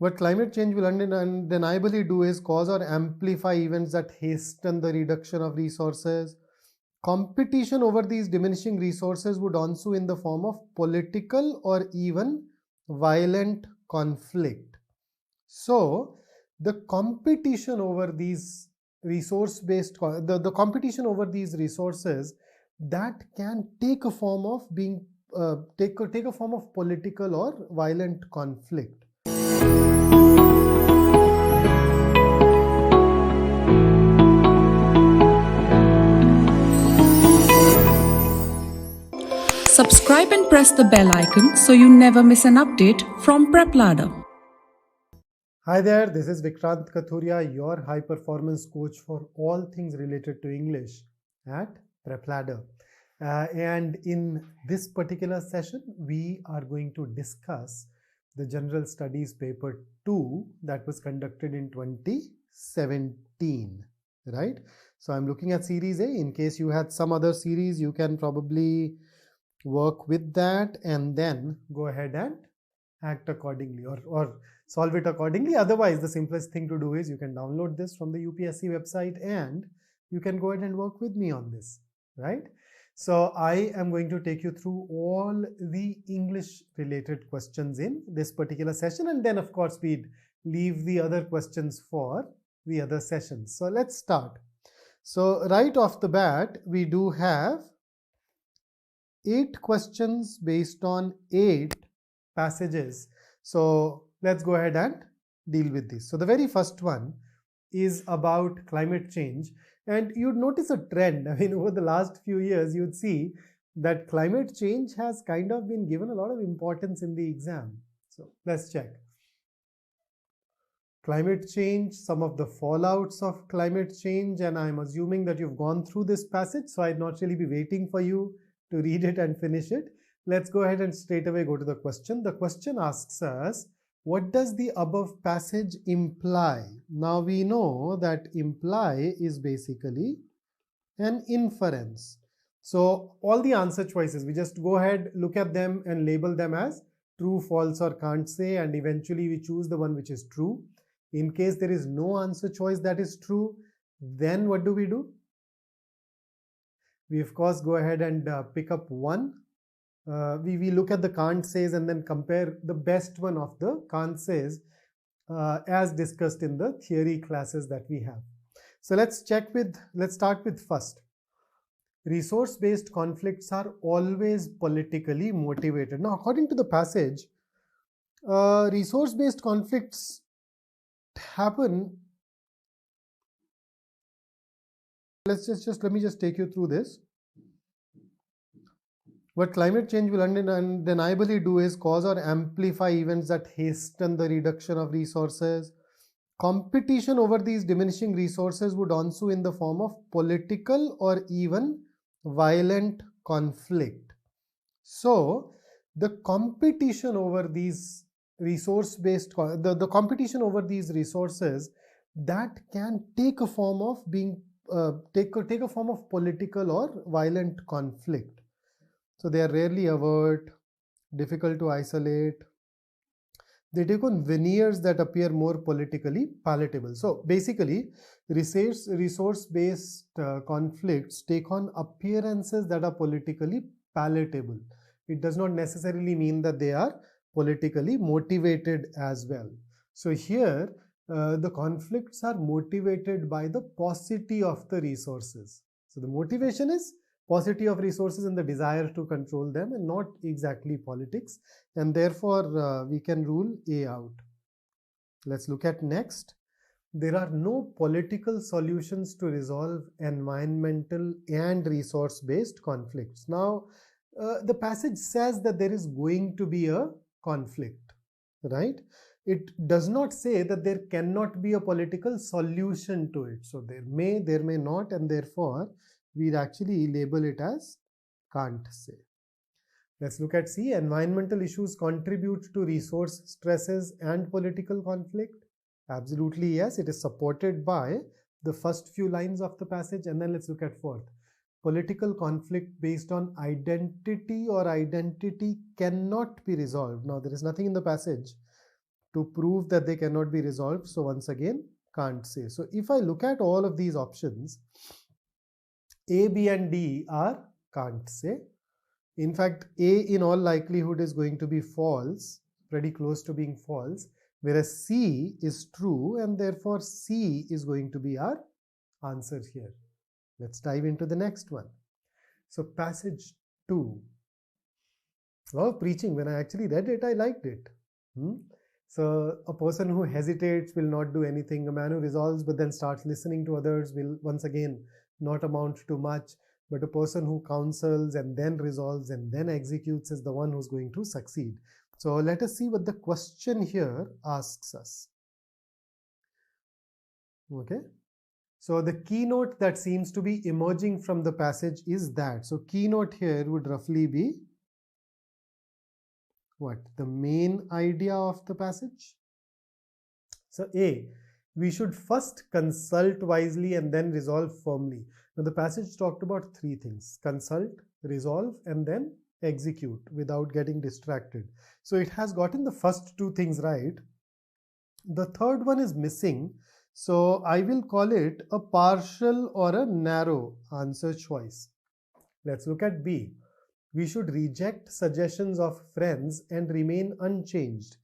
What climate change will undeniably do is cause or amplify events that hasten the reduction of resources. Competition over these diminishing resources would ensue in the form of political or even violent conflict. So, the competition over these the competition over these resources, that can take a form of being take a form of political or violent conflict. Subscribe and press the bell icon so you never miss an update from PrepLadder. Hi there, this is Vikrant Kathuria, your high performance coach for all things related to English at PrepLadder. And in this particular session, we are going to discuss the General Studies Paper 2 that was conducted in 2017, right? So I'm looking at Series A. In case you had some other series, you can probably work with that and then go ahead and act accordingly or solve it accordingly. Otherwise, the simplest thing to do is you can download this from the UPSC website and you can go ahead and work with me on this, right? So I am going to take you through all the English related questions in this particular session, and then of course we'd leave the other questions for the other sessions. So let's start. So right off the bat, we do have 8 questions based on 8 passages. So let's go ahead and deal with this. So the very first one is about climate change, and you'd notice a trend. I mean, over the last few years, you'd see that climate change has kind of been given a lot of importance in the exam. So let's check. Climate change, some of the fallouts of climate change, and I'm assuming that you've gone through this passage, so I'd not really be waiting for you to read it and finish it. Let's go ahead and straight away go to the question. The question asks us, what does the above passage imply? Now we know that imply is basically an inference. So all the answer choices, we just go ahead, look at them and label them as true, false, or can't say, and eventually we choose the one which is true. In case there is no answer choice that is true, then what do? We of course go ahead and pick up one. We look at the can't says and then compare the best one of the can't says as discussed in the theory classes that we have. So let's start with first. Resource-based conflicts are always politically motivated. Now, according to the passage, resource-based conflicts happen. Let me just take you through this. What climate change will undeniably do is cause or amplify events that hasten the reduction of resources. Competition over these diminishing resources would ensue in the form of political or even violent conflict. So the competition over these the competition over these resources, that can take a form of being take a form of political or violent conflict. So they are rarely overt, difficult to isolate. They take on veneers that appear more politically palatable. So basically, resource-based conflicts take on appearances that are politically palatable. It does not necessarily mean that they are politically motivated as well. So here, the conflicts are motivated by the paucity of the resources. So the motivation is paucity of resources and the desire to control them, and not exactly politics, and therefore we can rule A out. Let's look at next. There are no political solutions to resolve environmental and resource-based conflicts. Now, the passage says that there is going to be a conflict, right? It does not say that there cannot be a political solution to it. So there may not, and therefore we'd actually label it as can't say. Let's look at C. Environmental issues contribute to resource stresses and political conflict. Absolutely yes, it is supported by the first few lines of the passage. And then let's look at fourth. Political conflict based on identity or identity cannot be resolved. Now there is nothing in the passage to prove that they cannot be resolved. So once again, can't say. So if I look at all of these options, A, B and D are can't say. In fact, A in all likelihood is going to be false, pretty close to being false, whereas C is true, and therefore C is going to be our answer here. Let's dive into the next one. So passage 2. Oh, preaching. When I actually read it, I liked it. So a person who hesitates will not do anything. A man who resolves but then starts listening to others will once again not amount to much. But a person who counsels and then resolves and then executes is the one who's going to succeed. So let us see what the question here asks us. Okay. So the keynote that seems to be emerging from the passage is that. So keynote here would roughly be what? The main idea of the passage. So A, we should first consult wisely and then resolve firmly. Now the passage talked about 3 things: consult, resolve, and then execute without getting distracted. So it has gotten the first 2 things right. The third one is missing. So I will call it a partial or a narrow answer choice. Let's look at B. We should reject suggestions of friends and remain unchanged.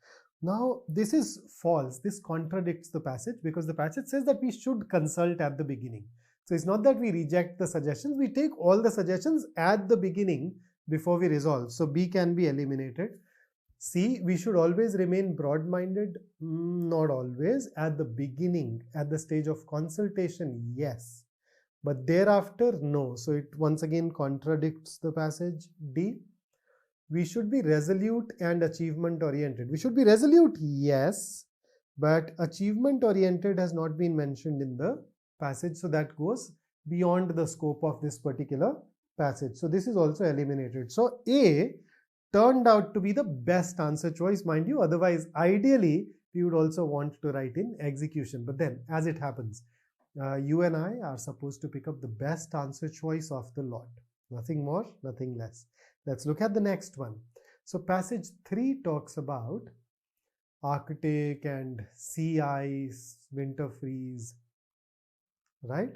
Now this is false. This contradicts the passage because the passage says that we should consult at the beginning. So it's not that we reject the suggestions. We take all the suggestions at the beginning before we resolve. So B can be eliminated. C, we should always remain broad-minded. Not always. At the beginning, at the stage of consultation, yes. But thereafter, no. So it once again contradicts the passage. D, we should be resolute and achievement-oriented. We should be resolute, yes. But achievement-oriented has not been mentioned in the passage. So that goes beyond the scope of this particular passage. So this is also eliminated. So A turned out to be the best answer choice, mind you. Otherwise, ideally, we would also want to write in execution. But then, as it happens, you and I are supposed to pick up the best answer choice of the lot. Nothing more, nothing less. Let's look at the next one. So passage 3 talks about Arctic and sea ice, winter freeze, right?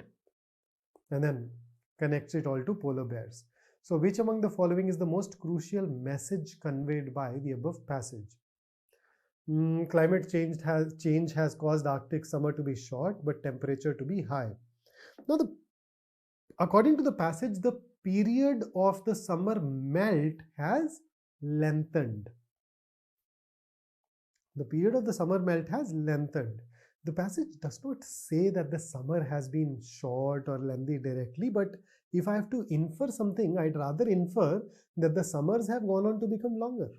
And then connects it all to polar bears. So which among the following is the most crucial message conveyed by the above passage? Climate change has caused Arctic summer to be short but temperature to be high. Now, according to the passage, the period of the summer melt has lengthened. The period of the summer melt has lengthened. The passage does not say that the summer has been short or lengthy directly, but if I have to infer something, I'd rather infer that the summers have gone on to become longer,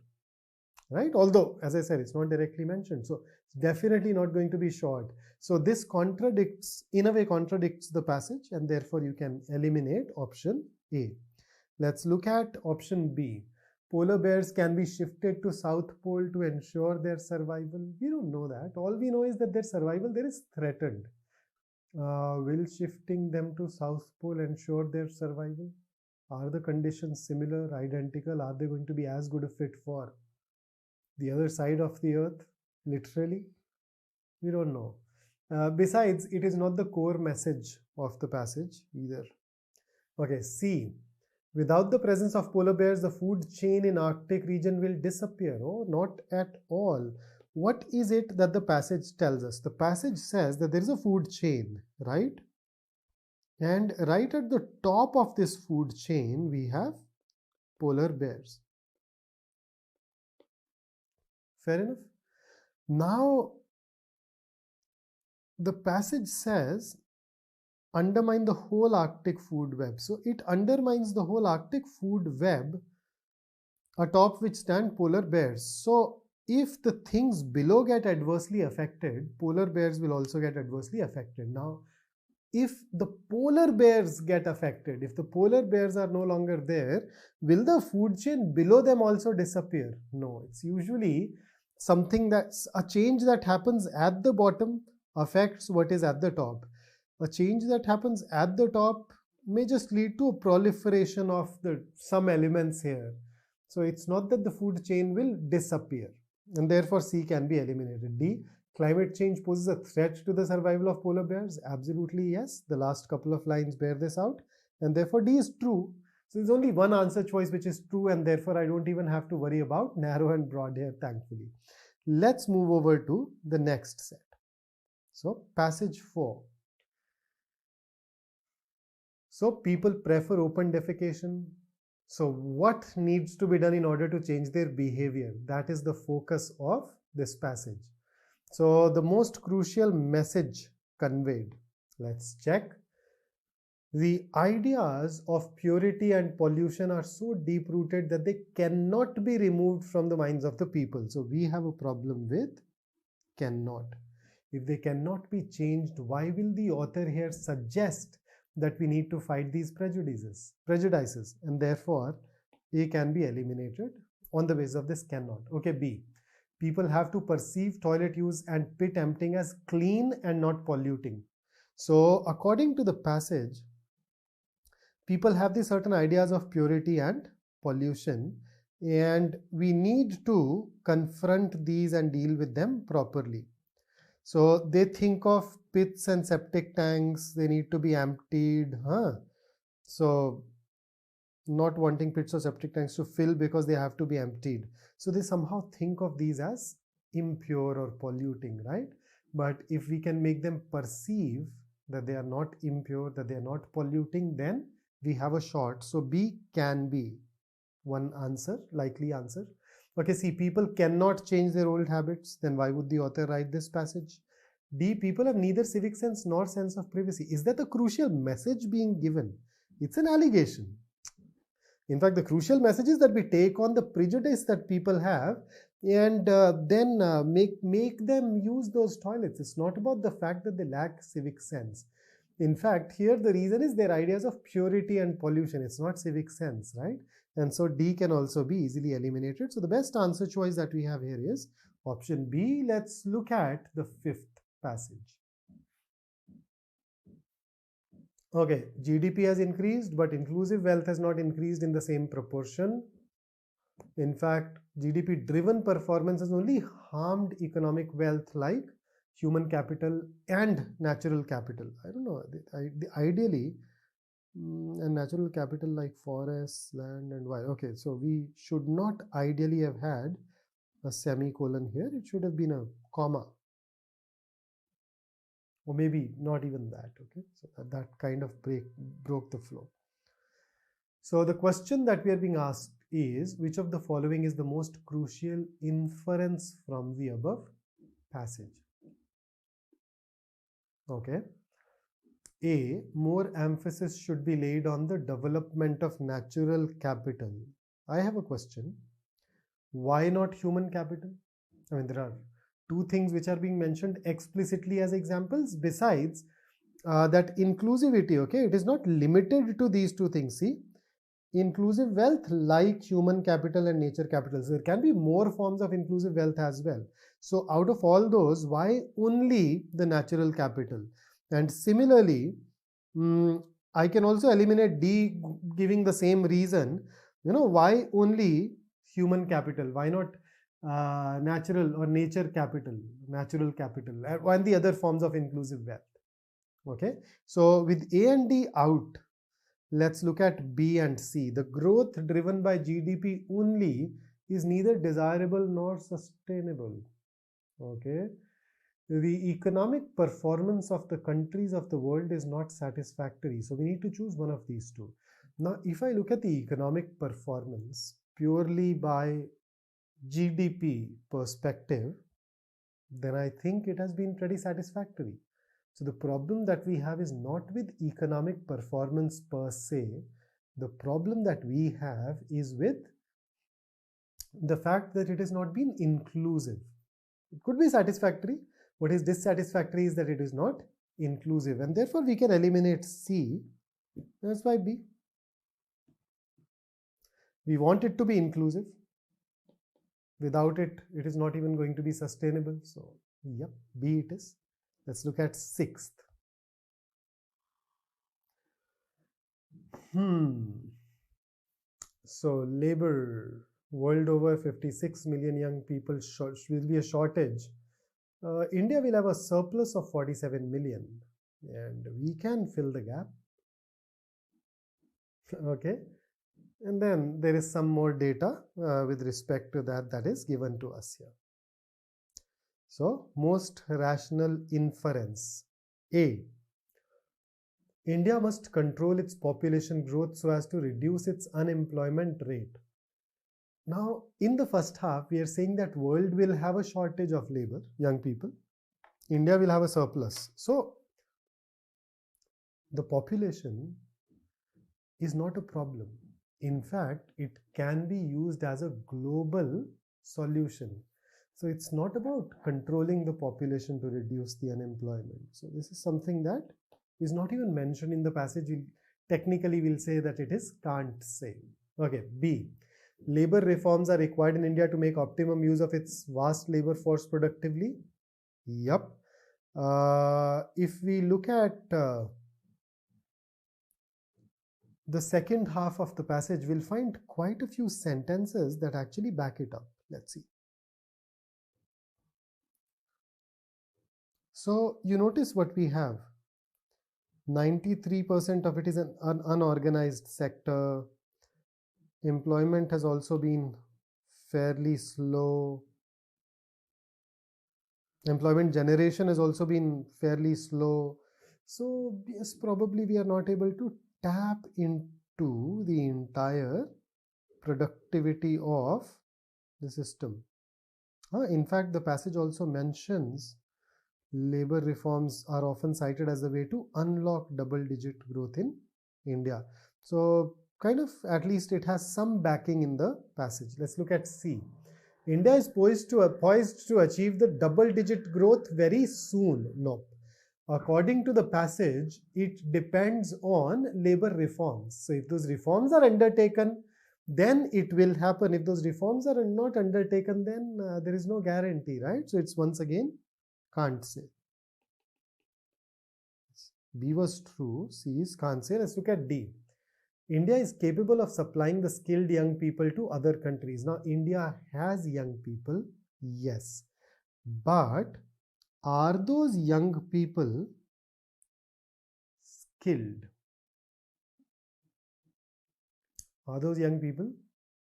right? Although, as I said, it's not directly mentioned. So it's definitely not going to be short. So this contradicts, in a way, contradicts the passage, and therefore you can eliminate option A. Let's look at option B. Polar bears can be shifted to South Pole to ensure their survival. We don't know that. All we know is that their survival there is threatened. Will shifting them to South Pole ensure their survival? Are the conditions similar, identical? Are they going to be as good a fit for the other side of the earth? Literally? We don't know. Besides, it is not the core message of the passage either. Okay, C. Without the presence of polar bears, the food chain in Arctic region will disappear. Oh, not at all. What is it that the passage tells us? The passage says that there is a food chain, right? And right at the top of this food chain, we have polar bears. Fair enough? Now, the passage says, undermine the whole Arctic food web. So it undermines the whole Arctic food web, atop which stand polar bears. So if the things below get adversely affected, polar bears will also get adversely affected. Now, if the polar bears get affected, if the polar bears are no longer there, will the food chain below them also disappear? No, it's usually something that's a change that happens at the bottom affects what is at the top. A change that happens at the top may just lead to a proliferation of some elements here. So it's not that the food chain will disappear. and therefore C can be eliminated. D, climate change poses a threat to the survival of polar bears. Absolutely yes. The last couple of lines bear this out, and therefore D is true. So there's only one answer choice which is true, and therefore I don't even have to worry about narrow and broad here, thankfully. Let's move over to the next set. So passage 4. So people prefer open defecation. So what needs to be done in order to change their behavior? That is the focus of this passage. So the most crucial message conveyed, let's check. The ideas of purity and pollution are so deep-rooted that they cannot be removed from the minds of the people. So we have a problem with cannot. If they cannot be changed, why will the author here suggest that we need to fight these prejudices? And therefore, A can be eliminated on the basis of this cannot. Okay, B. People have to perceive toilet use and pit emptying as clean and not polluting. So according to the passage, people have these certain ideas of purity and pollution, and we need to confront these and deal with them properly. So they think of pits and septic tanks, they need to be emptied. So not wanting pits or septic tanks to fill because they have to be emptied. So they somehow think of these as impure or polluting, right? But if we can make them perceive that they are not impure, that they are not polluting, then we have a shot. So B can be one answer, likely answer. Okay, see, people cannot change their old habits. Then why would the author write this passage? D, people have neither civic sense nor sense of privacy. Is that a crucial message being given? It's an allegation. In fact, the crucial message is that we take on the prejudice that people have and then make them use those toilets. It's not about the fact that they lack civic sense. In fact, here the reason is their ideas of purity and pollution. It's not civic sense, right? And so D can also be easily eliminated. So the best answer choice that we have here is option B. Let's look at the fifth passage. Okay, GDP has increased, but inclusive wealth has not increased in the same proportion. In fact, GDP driven performance has only harmed economic wealth like human capital and natural capital. I don't know, ideally, and natural capital like forests, land, and why. Okay, so we should not ideally have had a semicolon here. It should have been a comma, or maybe not even that. Okay, so that kind of broke the flow. So the question that we are being asked is, which of the following is the most crucial inference from the above passage? Okay. A, more emphasis should be laid on the development of natural capital. I have a question. Why not human capital? I mean, there are two things which are being mentioned explicitly as examples besides that inclusivity. Okay, it is not limited to these two things. See, inclusive wealth like human capital and nature capital. So there can be more forms of inclusive wealth as well. So out of all those, why only the natural capital? And similarly, I can also eliminate D giving the same reason. Why only human capital? Why not natural or nature capital, natural capital, and the other forms of inclusive wealth? Okay, so with A and D out, let's look at B and C. The growth driven by GDP only is neither desirable nor sustainable. Okay. The economic performance of the countries of the world is not satisfactory. So we need to choose one of these two. Now, if I look at the economic performance purely by GDP perspective, then I think it has been pretty satisfactory. So the problem that we have is not with economic performance per se. The problem that we have is with the fact that it has not been inclusive. It could be satisfactory. What is dissatisfactory is that it is not inclusive, and therefore we can eliminate C. That's why B. We want it to be inclusive. Without it, it is not even going to be sustainable. So, yep, B it is. Let's look at sixth. So labor world over 56 million young people will be a shortage. India will have a surplus of 47 million and we can fill the gap. Okay, and then there is some more data with respect to that is given to us here. So most rational inference. A, India must control its population growth so as to reduce its unemployment rate. Now, in the first half, we are saying that world will have a shortage of labor, young people. India will have a surplus. So, the population is not a problem. In fact, it can be used as a global solution. So, it's not about controlling the population to reduce the unemployment. So, this is something that is not even mentioned in the passage. Technically, we'll say that it is can't say. Okay, B. Labor reforms are required in India to make optimum use of its vast labor force productively. Yup. If we look at the second half of the passage, we'll find quite a few sentences that actually back it up. Let's see. So you notice what we have. 93% of it is an unorganized sector. Employment has also been fairly slow. Employment generation has also been fairly slow. So yes, probably we are not able to tap into the entire productivity of the system. In fact, the passage also mentions labor reforms are often cited as a way to unlock double-digit growth in India. So kind of at least it has some backing in the passage. Let's look at C. India is poised to achieve the double-digit growth very soon. No. According to the passage, it depends on labor reforms. So if those reforms are undertaken, then it will happen. If those reforms are not undertaken, then there is no guarantee, right? So it's once again can't say. B was true, C is can't say. Let's look at D. India is capable of supplying the skilled young people to other countries. Now, India has young people, yes. But are those young people skilled? Are those young people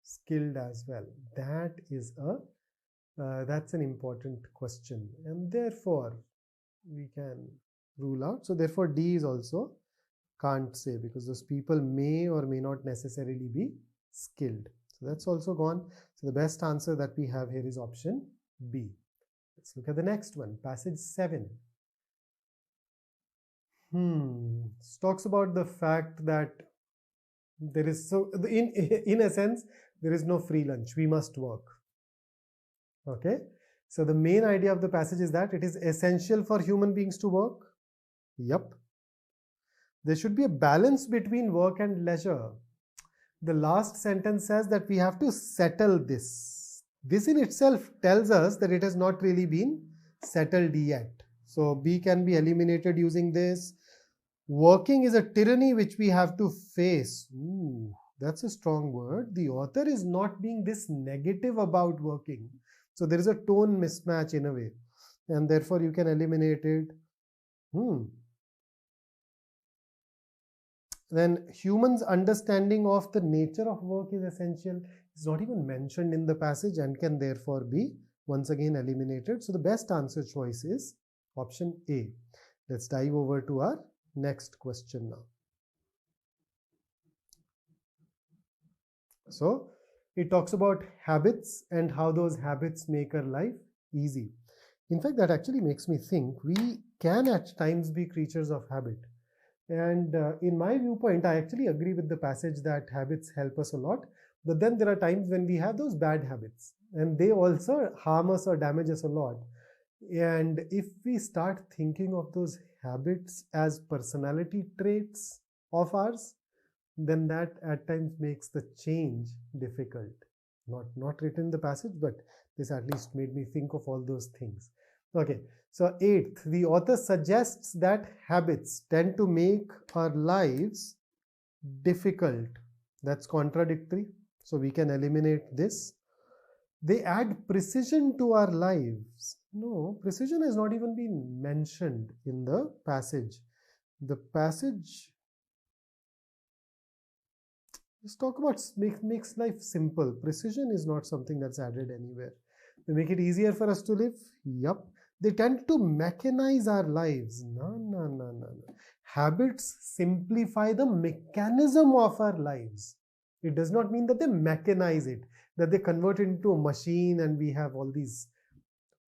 skilled as well? That is that's an important question. And therefore, we can rule out. So therefore, D is also can't say because those people may or may not necessarily be skilled. So that's also gone. So the best answer that we have here is option B. Let's look at the next one, passage 7. It talks about the fact that there is in a sense there is no free lunch. We must work. Okay. So the main idea of the passage is that it is essential for human beings to work. Yup. There should be a balance between work and leisure. The last sentence says that we have to settle this. This in itself tells us that it has not really been settled yet. So B can be eliminated using this. Working is a tyranny which we have to face. Ooh, that's a strong word. The author is not being this negative about working. So there is a tone mismatch in a way. And therefore you can eliminate it. Then humans' understanding of the nature of work is essential. It's not even mentioned in the passage and can therefore be once again eliminated. So the best answer choice is option A. Let's dive over to our next question now. So it talks about habits and how those habits make our life easy. In fact, that actually makes me think we can at times be creatures of habit. And in my viewpoint, I actually agree with the passage that habits help us a lot. But then there are times when we have those bad habits and they also harm us or damage us a lot. And if we start thinking of those habits as personality traits of ours, then that at times makes the change difficult. Not written in the passage, but this at least made me think of all those things. Okay, so 8th, the author suggests that habits tend to make our lives difficult. That's contradictory. So we can eliminate this. They add precision to our lives. No, precision has not even been mentioned in the passage. The passage, let's talk about makes life simple. Precision is not something that's added anywhere. They make it easier for us to live. Yup. They tend to mechanize our lives. No. Habits simplify the mechanism of our lives. It does not mean that they mechanize it, that they convert it into a machine and we have all these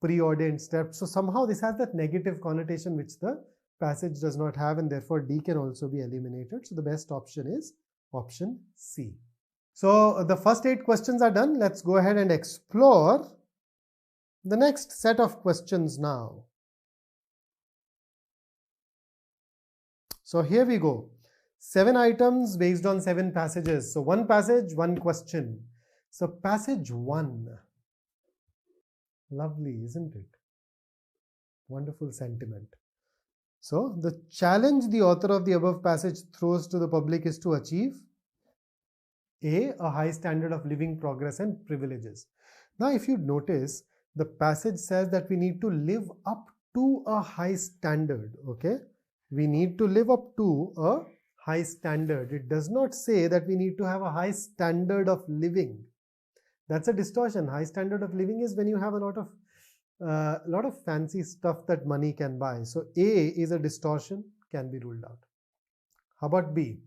preordained steps. So somehow this has that negative connotation which the passage does not have, and therefore D can also be eliminated. So the best option is option C. So the first 8 questions are done. Let's go ahead and explore the next set of questions now. So here we go. 7 items based on 7 passages. So 1 passage, 1 question. So passage 1. Lovely, isn't it? Wonderful sentiment. So the challenge the author of the above passage throws to the public is to achieve A high standard of living, progress and privileges. Now if you notice, the passage says that we need to live up to a high standard, okay? We need to live up to a high standard. It does not say that we need to have a high standard of living. That's a distortion. High standard of living is when you have a lot of fancy stuff that money can buy. So A is a distortion, can be ruled out. How about B?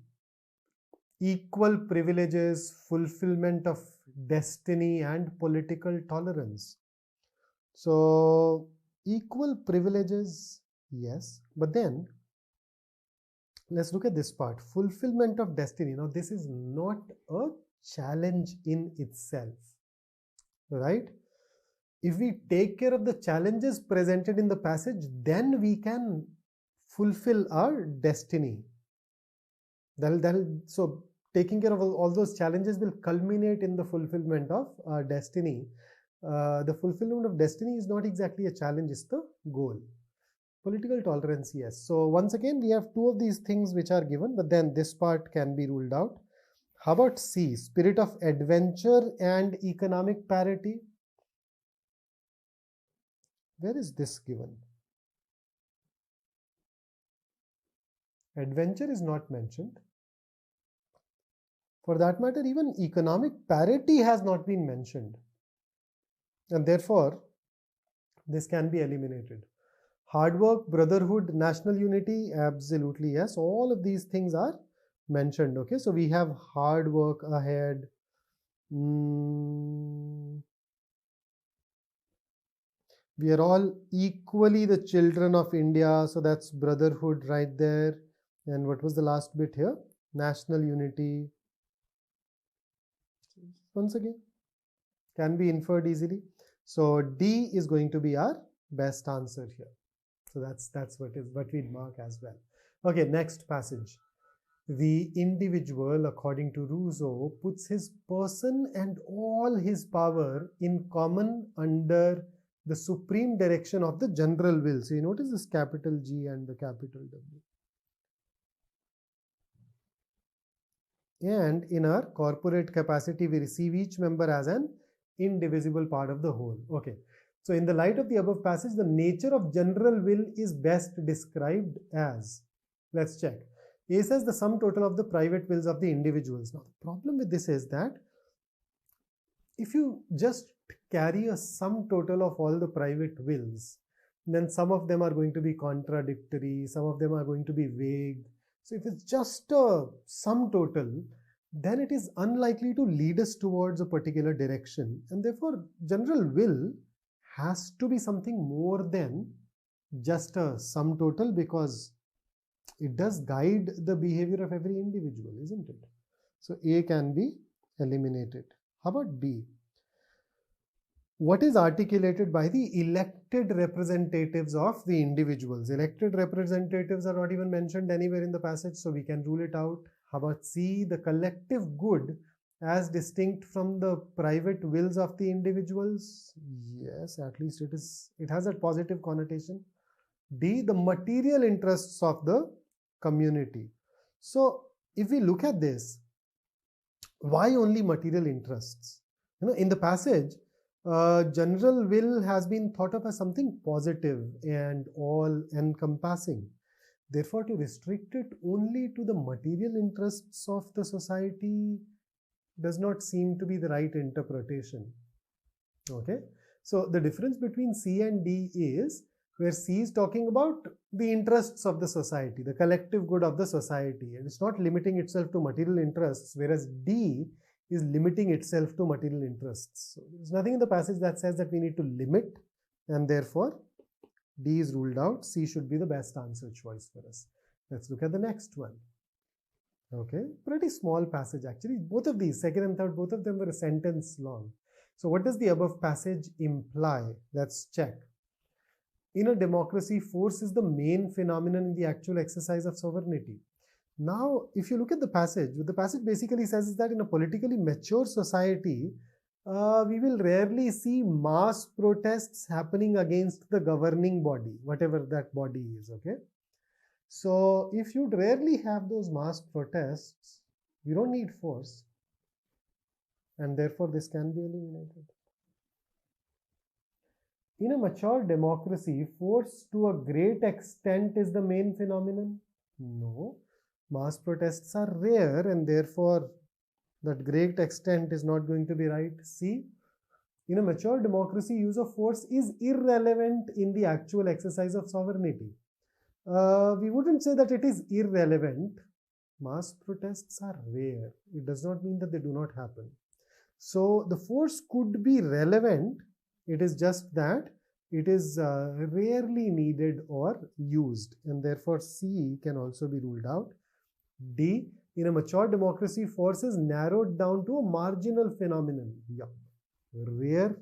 Equal privileges, fulfillment of destiny and political tolerance. So equal privileges, yes, but then let's look at this part. Fulfillment of destiny. Now this is not a challenge in itself, right? If we take care of the challenges presented in the passage, then we can fulfill our destiny. So taking care of all those challenges will culminate in the fulfillment of our destiny. The fulfillment of destiny is not exactly a challenge, it's the goal. Political tolerance, yes. So once again, we have 2 of these things which are given, but then this part can be ruled out. How about C? Spirit of adventure and economic parity. Where is this given? Adventure is not mentioned. For that matter, even economic parity has not been mentioned. And therefore, this can be eliminated. Hard work, brotherhood, national unity, absolutely yes. All of these things are mentioned. Okay, so we have hard work ahead. We are all equally the children of India. So that's brotherhood right there. And what was the last bit here? National unity. Once again, can be inferred easily. So D is going to be our best answer here. So that's what we'd mark as well. Okay, next passage. The individual, according to Rousseau, puts his person and all his power in common under the supreme direction of the general will. So you notice this capital G and the capital W. And in our corporate capacity, we receive each member as an indivisible part of the whole. Okay. So in the light of the above passage, the nature of general will is best described as, let's check. A says the sum total of the private wills of the individuals. Now the problem with this is that if you just carry a sum total of all the private wills, then some of them are going to be contradictory, some of them are going to be vague. So if it's just a sum total, then it is unlikely to lead us towards a particular direction, and therefore general will has to be something more than just a sum total, because it does guide the behavior of every individual, isn't it? So A can be eliminated. How about B? What is articulated by the elected representatives of the individuals? Elected representatives are not even mentioned anywhere in the passage, so we can rule it out. How about C? The collective good as distinct from the private wills of the individuals? Yes, at least it has a positive connotation. D, the material interests of the community. So if we look at this, Why only material interests? In the passage, general will has been thought of as something positive and all encompassing. Therefore, to restrict it only to the material interests of the society does not seem to be the right interpretation. Okay, so the difference between C and D is where C is talking about the interests of the society, the collective good of the society, and it's not limiting itself to material interests, whereas D is limiting itself to material interests. So there's nothing in the passage that says that we need to limit, and therefore D is ruled out. C should be the best answer choice for us. Let's look at the next one. Okay, pretty small passage actually. Both of these, second and third, both of them were a sentence long. So what does the above passage imply? Let's check. In a democracy, force is the main phenomenon in the actual exercise of sovereignty. Now, if you look at the passage, what the passage basically says is that in a politically mature society, we will rarely see mass protests happening against the governing body, whatever that body is, okay? So, if you'd rarely have those mass protests, you don't need force, and therefore this can be eliminated. In a mature democracy, force to a great extent is the main phenomenon? No. Mass protests are rare, and therefore that great extent is not going to be right. See, in a mature democracy, use of force is irrelevant in the actual exercise of sovereignty. We wouldn't say that it is irrelevant. Mass protests are rare. It does not mean that they do not happen. So the force could be relevant. It is just that it is rarely needed or used, and therefore C can also be ruled out. D, in a mature democracy, force is narrowed down to a marginal phenomenon. Yeah. Rare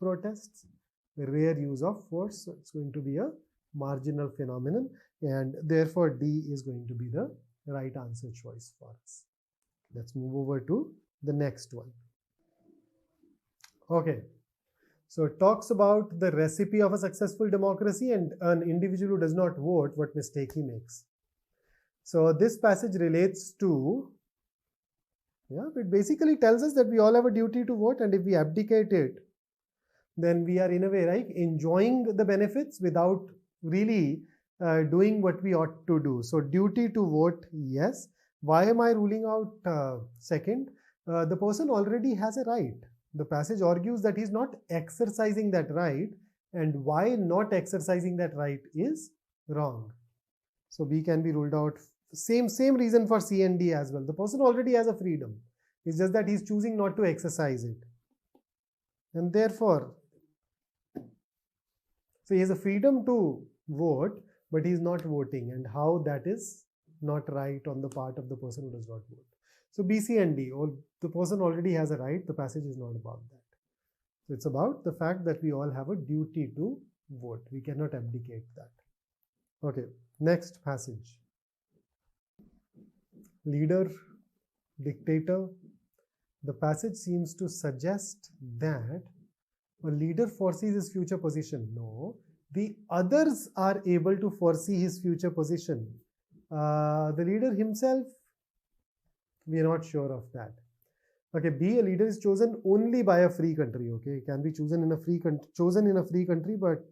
protests, rare use of force, so it's going to be a marginal phenomenon, and therefore D is going to be the right answer choice for us. Let's move over to the next one. Okay, so it talks about the recipe of a successful democracy and an individual who does not vote, what mistake he makes. So this passage relates to, it basically tells us that we all have a duty to vote, and if we abdicate it, then we are in a way, right, enjoying the benefits without really doing what we ought to do. So duty to vote, yes. Why am I ruling out second? The person already has a right. The passage argues that he's not exercising that right, and why not exercising that right is wrong. So B can be ruled out. Same reason for C and D as well. The person already has a freedom. It's just that he's choosing not to exercise it. And therefore, so he has a freedom to vote, but he's not voting, and how that is not right on the part of the person who does not vote. So B, C and D, the person already has a right. The passage is not about that. So it's about the fact that we all have a duty to vote. We cannot abdicate that. Okay, next passage. Leader, dictator. The passage seems to suggest that a leader foresees his future position. No, the others are able to foresee his future position. The leader himself, we are not sure of that. Okay, B, a leader is chosen only by a free country. Okay, it can be chosen in a free country, but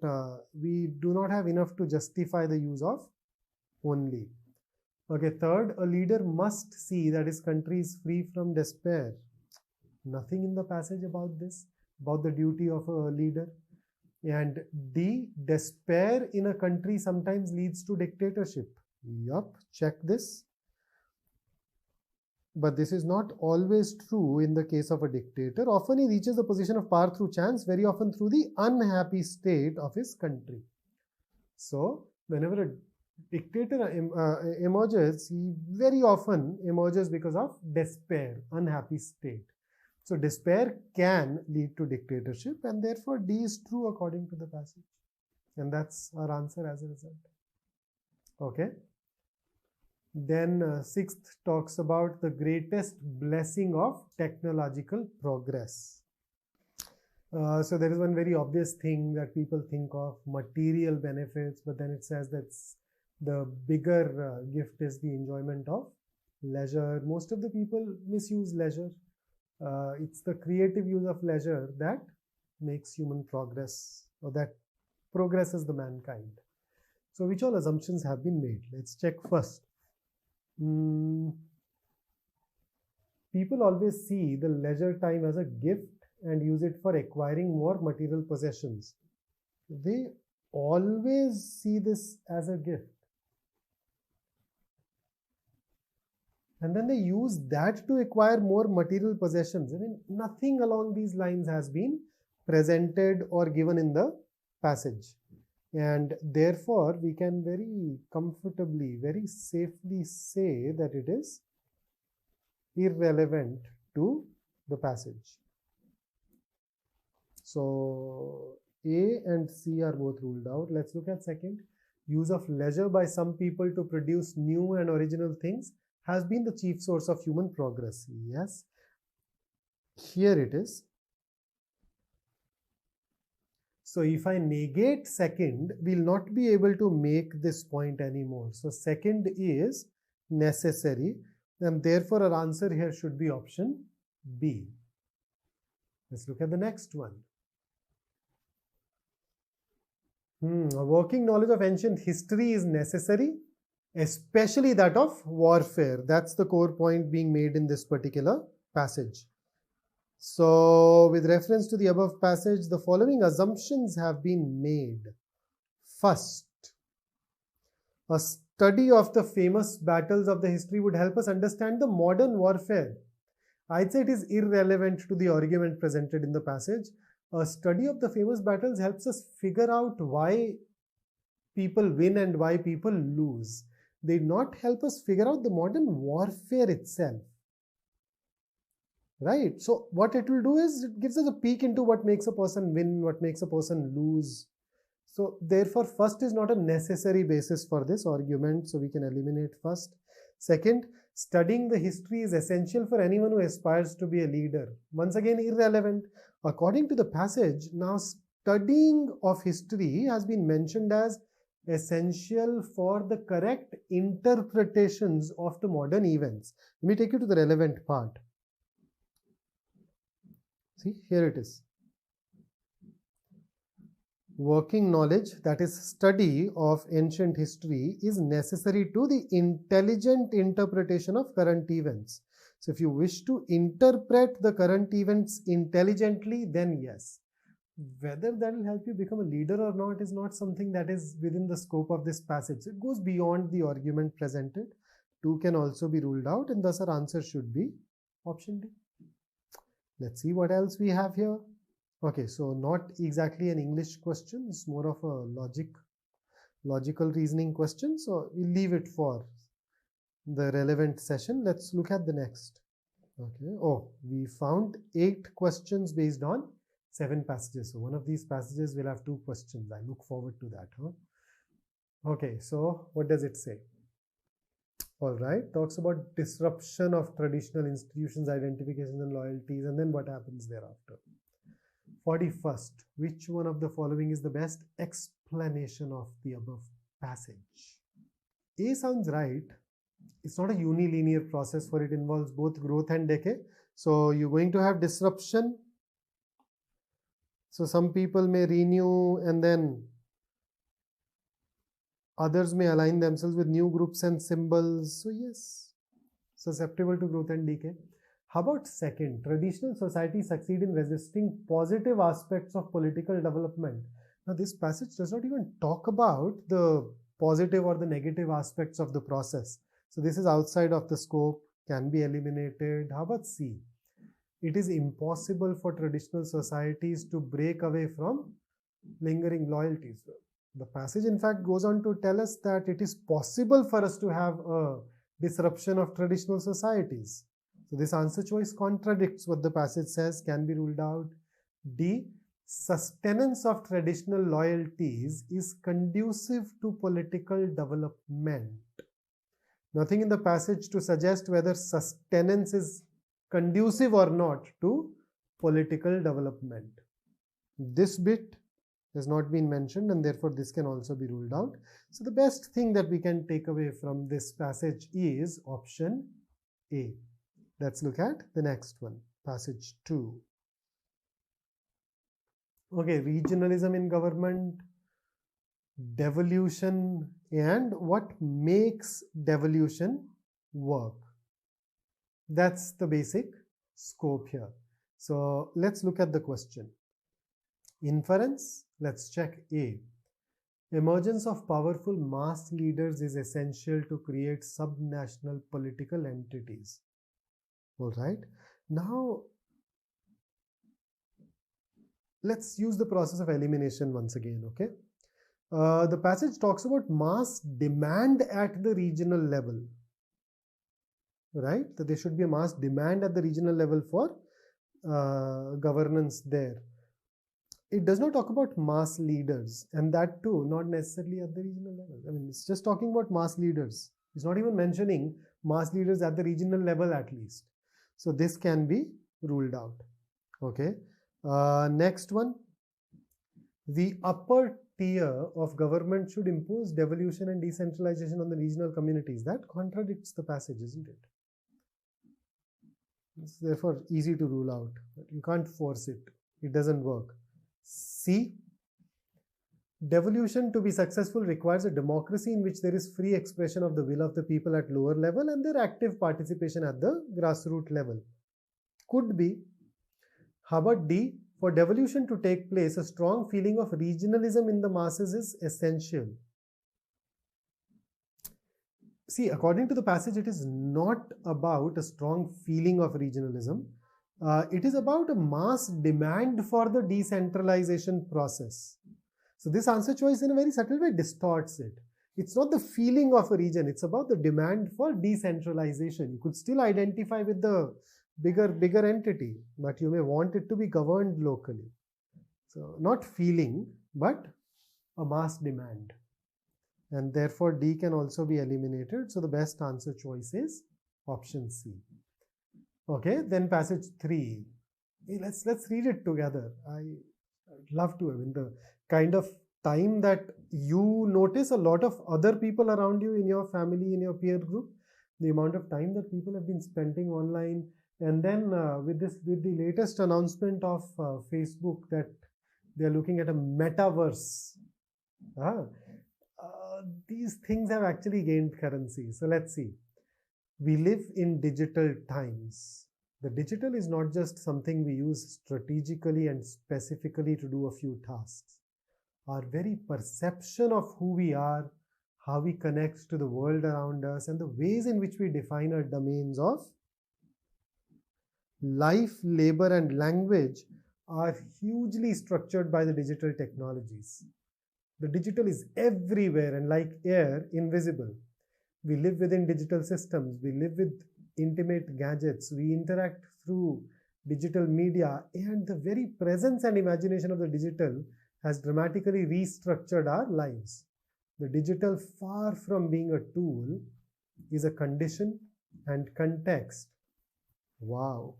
we do not have enough to justify the use of only. Okay, third, a leader must see that his country is free from despair. Nothing in the passage about this, about the duty of a leader. And D, despair in a country sometimes leads to dictatorship. Yup, check this. But this is not always true in the case of a dictator. Often he reaches the position of power through chance, very often through the unhappy state of his country. So, whenever a dictator emerges, he very often emerges because of despair, unhappy state. So, despair can lead to dictatorship, and therefore D is true according to the passage. And that's our answer as a result. Okay. Then sixth talks about the greatest blessing of technological progress. So there is one very obvious thing that people think of, material benefits, but then it says that the bigger gift is the enjoyment of leisure. Most of the people misuse leisure. It's the creative use of leisure that makes human progress, or that progresses the mankind. So which all assumptions have been made? Let's check first. People always see the leisure time as a gift and use it for acquiring more material possessions. They always see this as a gift. And then they use that to acquire more material possessions. I mean, nothing along these lines has been presented or given in the passage. And therefore, we can very comfortably, very safely say that it is irrelevant to the passage. So A and C are both ruled out. Let's look at second. Use of leisure by some people to produce new and original things has been the chief source of human progress. Yes, here it is. So if I negate second, we'll not be able to make this point anymore. So second is necessary, and therefore our answer here should be option B. Let's look at the next one. A working knowledge of ancient history is necessary, especially that of warfare. That's the core point being made in this particular passage. So with reference to the above passage, the following assumptions have been made. First, a study of the famous battles of the history would help us understand the modern warfare. I'd say it is irrelevant to the argument presented in the passage. A study of the famous battles helps us figure out why people win and why people lose. They do not help us figure out the modern warfare itself. Right? So what it will do is it gives us a peek into what makes a person win, what makes a person lose. So therefore, first is not a necessary basis for this argument. So we can eliminate first. Second, studying the history is essential for anyone who aspires to be a leader. Once again, irrelevant. According to the passage, now studying of history has been mentioned as essential for the correct interpretations of the modern events. Let me take you to the relevant part. See, here it is. Working knowledge, that is study of ancient history, is necessary to the intelligent interpretation of current events. So if you wish to interpret the current events intelligently, then yes. Whether that will help you become a leader or not is not something that is within the scope of this passage. It goes beyond the argument presented. 2 can also be ruled out, and thus our answer should be option D. Let's see what else we have here. Okay, so not exactly an English question. It's more of a logical reasoning question. So we'll leave it for the relevant session. Let's look at the next. Okay. Oh, we found 8 questions based on 7 passages. So one of these passages will have 2 questions. I look forward to that. Okay, so what does it say? All right, talks about disruption of traditional institutions, identifications and loyalties, and then what happens thereafter. 41st, which one of the following is the best explanation of the above passage? A sounds right. It's not a unilinear process, for it involves both growth and decay. So you're going to have disruption. So some people may renew and then others may align themselves with new groups and symbols. So yes, susceptible to growth and decay. How about second? Traditional societies succeed in resisting positive aspects of political development. Now this passage does not even talk about the positive or the negative aspects of the process. So this is outside of the scope, can be eliminated. How about C? It is impossible for traditional societies to break away from lingering loyalties. The passage in fact goes on to tell us that it is possible for us to have a disruption of traditional societies. So this answer choice contradicts what the passage says, can be ruled out. D, sustenance of traditional loyalties is conducive to political development. Nothing in the passage to suggest whether sustenance is conducive or not to political development. This bit has not been mentioned, and therefore this can also be ruled out. So the best thing that we can take away from this passage is option A. Let's look at the next one. Passage 2. Okay, regionalism in government, devolution, and what makes devolution work. That's the basic scope here. So let's look at the question. Inference, let's check A. Emergence of powerful mass leaders is essential to create subnational political entities. All right. Now, let's use the process of elimination once again, okay? The passage talks about mass demand at the regional level, right? That there should be a mass demand at the regional level for governance there. It does not talk about mass leaders, and that too, not necessarily at the regional level. I mean, it's just talking about mass leaders. It's not even mentioning mass leaders at the regional level at least. So this can be ruled out, okay? Next one, the upper tier of government should impose devolution and decentralization on the regional communities. That contradicts the passage, isn't it? It's therefore easy to rule out. You can't force it. It doesn't work. C. Devolution to be successful requires a democracy in which there is free expression of the will of the people at lower level and their active participation at the grassroots level. Could be. How about D? For devolution to take place, a strong feeling of regionalism in the masses is essential. See, according to the passage, it is not about a strong feeling of regionalism. It is about a mass demand for the decentralization process. So this answer choice in a very subtle way distorts it. It's not the feeling of a region, it's about the demand for decentralization. You could still identify with the bigger entity, but you may want it to be governed locally. So not feeling, but a mass demand. And therefore D can also be eliminated. So the best answer choice is option C. Okay, then passage 3. Let's read it together. I'd love to. I mean, the kind of time that you notice a lot of other people around you in your family, in your peer group, the amount of time that people have been spending online, and then with the latest announcement of Facebook that they're looking at a metaverse. These things have actually gained currency. So let's see. We live in digital times. The digital is not just something we use strategically and specifically to do a few tasks. Our very perception of who we are, how we connect to the world around us, and the ways in which we define our domains of life, labor, and language are hugely structured by the digital technologies. The digital is everywhere and like air, invisible. We live within digital systems. We live with intimate gadgets. We interact through digital media, and the very presence and imagination of the digital has dramatically restructured our lives. The digital, far from being a tool, is a condition and context. Wow.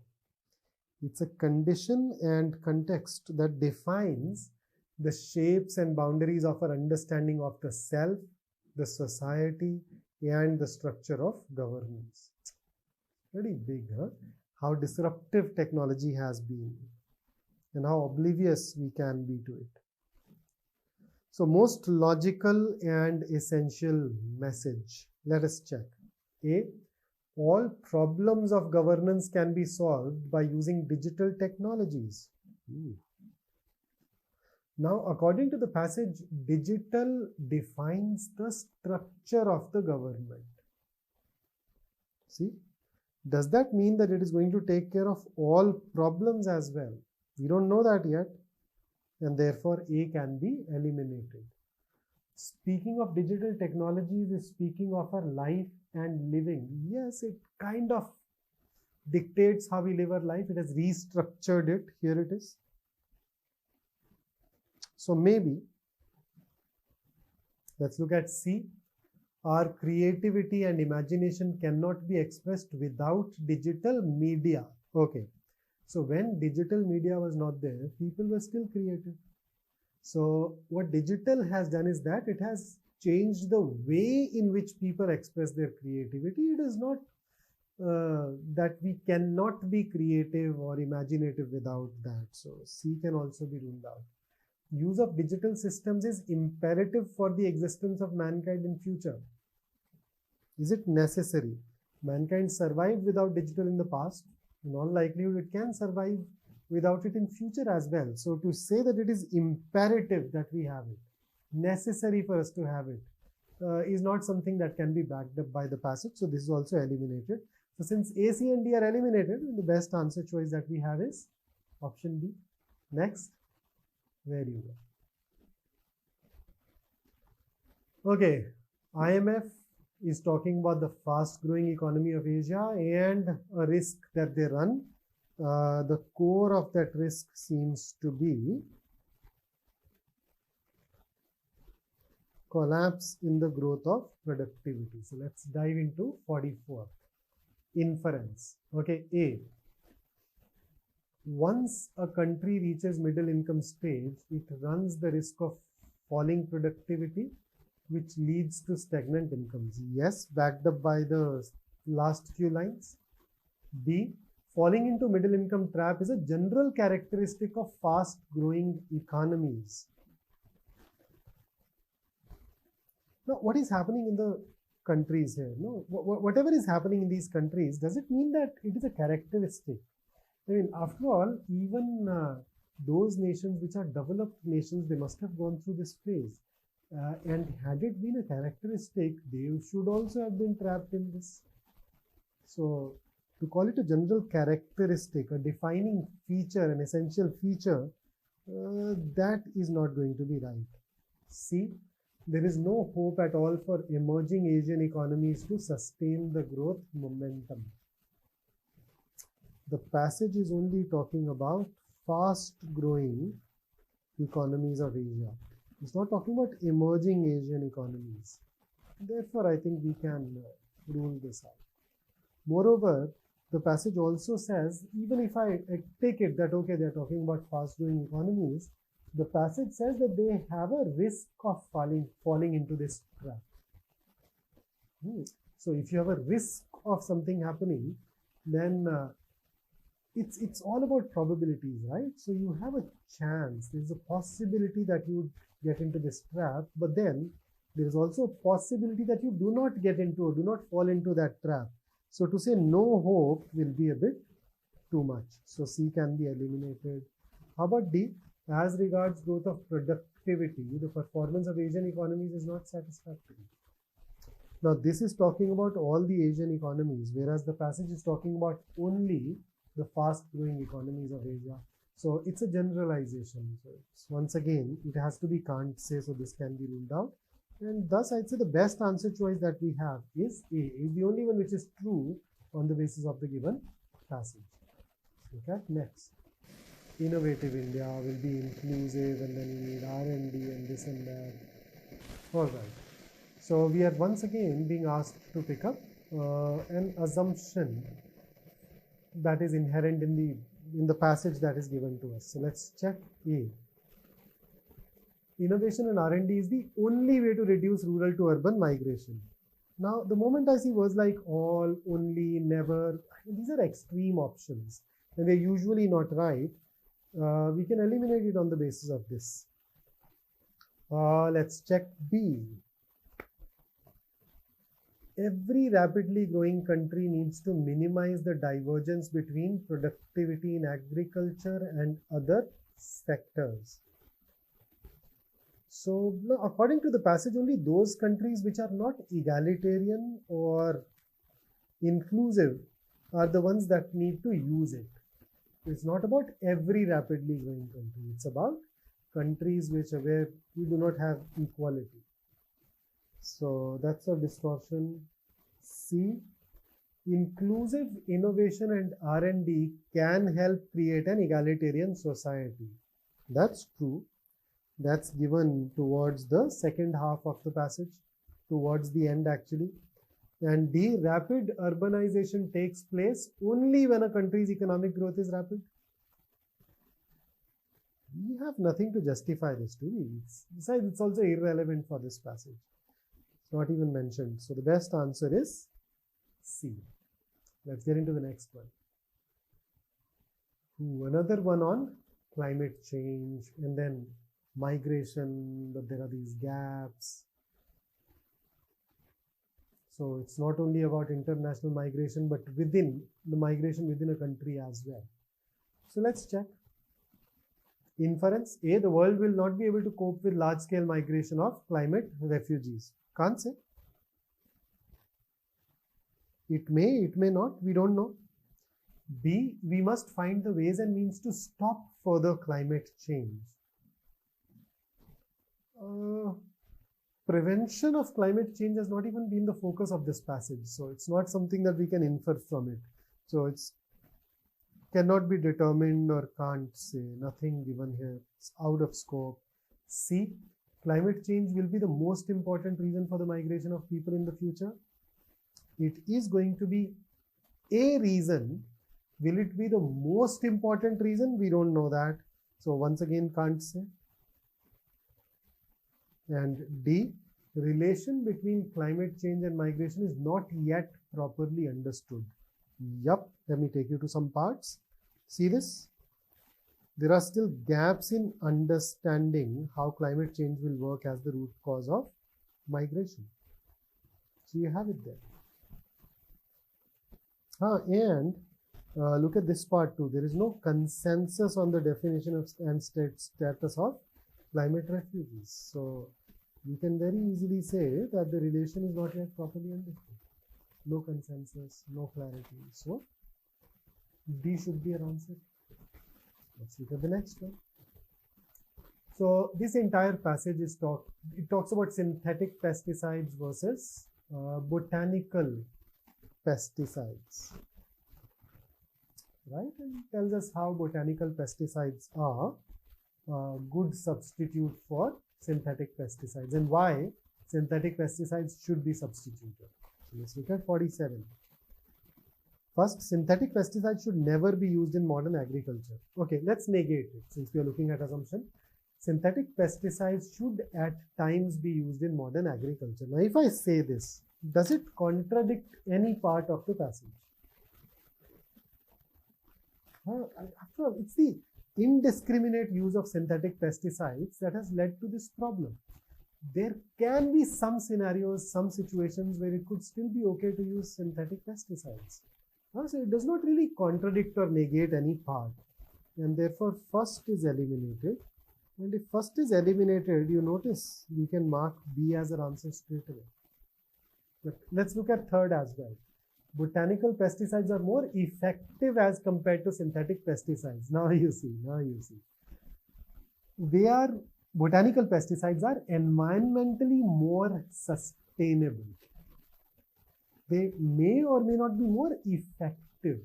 It's a condition and context that defines the shapes and boundaries of our understanding of the self, the society, and the structure of governance. Very big, huh? How disruptive technology has been and how oblivious we can be to it. So most logical and essential message. Let us check. A. All problems of governance can be solved by using digital technologies. Now, according to the passage, digital defines the structure of the government. See, does that mean that it is going to take care of all problems as well? We don't know that yet, and therefore A can be eliminated. Speaking of digital technologies is speaking of our life and living. Yes, it kind of dictates how we live our life. It has restructured it. Here it is. So maybe, let's look at C. Our creativity and imagination cannot be expressed without digital media. Okay. So when digital media was not there, people were still creative. So what digital has done is that it has changed the way in which people express their creativity. It is not that we cannot be creative or imaginative without that. So C can also be ruled out. Use of digital systems is imperative for the existence of mankind in future. Is it necessary? Mankind survived without digital in the past. In all likelihood, it can survive without it in future as well. So to say that it is imperative that we have it, necessary for us to have it, is not something that can be backed up by the passage. So this is also eliminated. So since A, C and D are eliminated, the best answer choice that we have is option B. Next, where you go. Okay, IMF is talking about the fast growing economy of Asia and a risk that they run. The core of that risk seems to be collapse in the growth of productivity. So let's dive into 44. Inference. Okay, A. Once a country reaches middle income stage, it runs the risk of falling productivity, which leads to stagnant incomes. Yes, backed up by the last few lines. B. Falling into middle income trap is a general characteristic of fast growing economies. Now, what is happening in the countries here? No, whatever is happening in these countries, does it mean that it is a characteristic? I mean, after all, even those nations which are developed nations, they must have gone through this phase. And had it been a characteristic, they should also have been trapped in this. So, to call it a general characteristic, a defining feature, an essential feature, that is not going to be right. C. There is no hope at all for emerging Asian economies to sustain the growth momentum. The passage is only talking about fast growing economies of Asia. It's not talking about emerging Asian economies. Therefore, I think we can rule this out. Moreover, the passage also says, even if I take it that, okay, they're talking about fast growing economies, the passage says that they have a risk of falling into this trap. So if you have a risk of something happening, then it's all about probabilities, right? So you have a chance, there's a possibility that you would get into this trap, but then there is also a possibility that you do not get into or do not fall into that trap. So to say no hope will be a bit too much. So C can be eliminated. How about D? As regards growth of productivity, the performance of Asian economies is not satisfactory. Now, this is talking about all the Asian economies, whereas the passage is talking about only the fast-growing economies of Asia. So, it's a generalization. So, once again, it has to be can't say, so this can be ruled out. And thus, I'd say the best answer choice that we have is A, is the only one which is true on the basis of the given passage. Look at next. Innovative India will be inclusive, and then we need R&D and this and that. All right. So we are once again being asked to pick up an assumption that is inherent in the passage that is given to us. So let's check A. Innovation and R&D is the only way to reduce rural to urban migration. Now, the moment I see words like all, only, never, these are extreme options, and they're usually not right. We can eliminate it on the basis of this. Let's check B. Every rapidly growing country needs to minimize the divergence between productivity in agriculture and other sectors. So, according to the passage, only those countries which are not egalitarian or inclusive are the ones that need to use it. It's not about every rapidly growing country. It's about countries where we do not have equality. So that's a distortion. C. Inclusive innovation and R&D can help create an egalitarian society. That's true. That's given towards the second half of the passage, towards the end actually. And D, rapid urbanization takes place only when a country's economic growth is rapid. We have nothing to justify this, do we? Besides, it's also irrelevant for this passage. It's not even mentioned. So the best answer is C. Let's get into the next one. Another one on climate change, and then migration, but there are these gaps. So it's not only about international migration, but within the migration within a country as well. So let's check. Inference A, the world will not be able to cope with large-scale migration of climate refugees. Can't say. It may not, we don't know. B, we must find the ways and means to stop further climate change. Prevention of climate change has not even been the focus of this passage, so it's not something that we can infer from it. So it's cannot be determined or can't say, nothing given here, it's out of scope. C, climate change will be the most important reason for the migration of people in the future. It is going to be a reason. Will it be the most important reason? We don't know that. So once again, can't say. And D, relation between climate change and migration is not yet properly understood. Yup, let me take you to some parts. See this? There are still gaps in understanding how climate change will work as the root cause of migration. So you have it there. And look at this part too. There is no consensus on the definition of and status of climate refugees. So you can very easily say that the relation is not yet properly understood. No consensus, no clarity. So D should be our answer. Let's look at the next one. So this entire passage is talks about synthetic pesticides versus botanical pesticides, right? And tells us how botanical pesticides are a good substitute for synthetic pesticides and why synthetic pesticides should be substituted. So let's look at 47. First, synthetic pesticides should never be used in modern agriculture. Okay, let's negate it since we are looking at assumption. Synthetic pesticides should at times be used in modern agriculture. Now, if I say this, does it contradict any part of the passage? After all, it's the indiscriminate use of synthetic pesticides that has led to this problem. There can be some scenarios, some situations where it could still be okay to use synthetic pesticides. So it does not really contradict or negate any part, and therefore first is eliminated. And if first is eliminated, you notice we can mark B as our answer straight away. But let's look at third as well. Botanical pesticides are more effective as compared to synthetic pesticides. Now you see. Botanical pesticides are environmentally more sustainable. They may or may not be more effective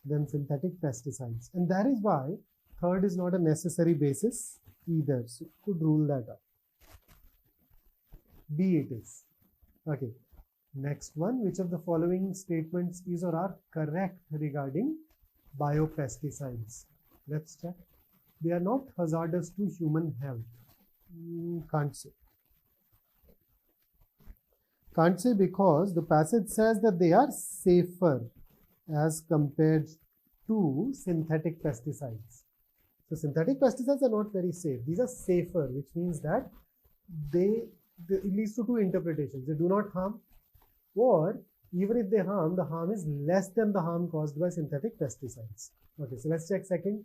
than synthetic pesticides. And that is why third is not a necessary basis either. So you could rule that out. B it is. Okay. Next one, which of the following statements is or are correct regarding biopesticides? Let's check. They are not hazardous to human health. Can't say. Can't say because the passage says that they are safer as compared to synthetic pesticides. So synthetic pesticides are not very safe. These are safer, which means that it leads to two interpretations. They do not harm, or even if they harm, the harm is less than the harm caused by synthetic pesticides. Okay, so let's check second.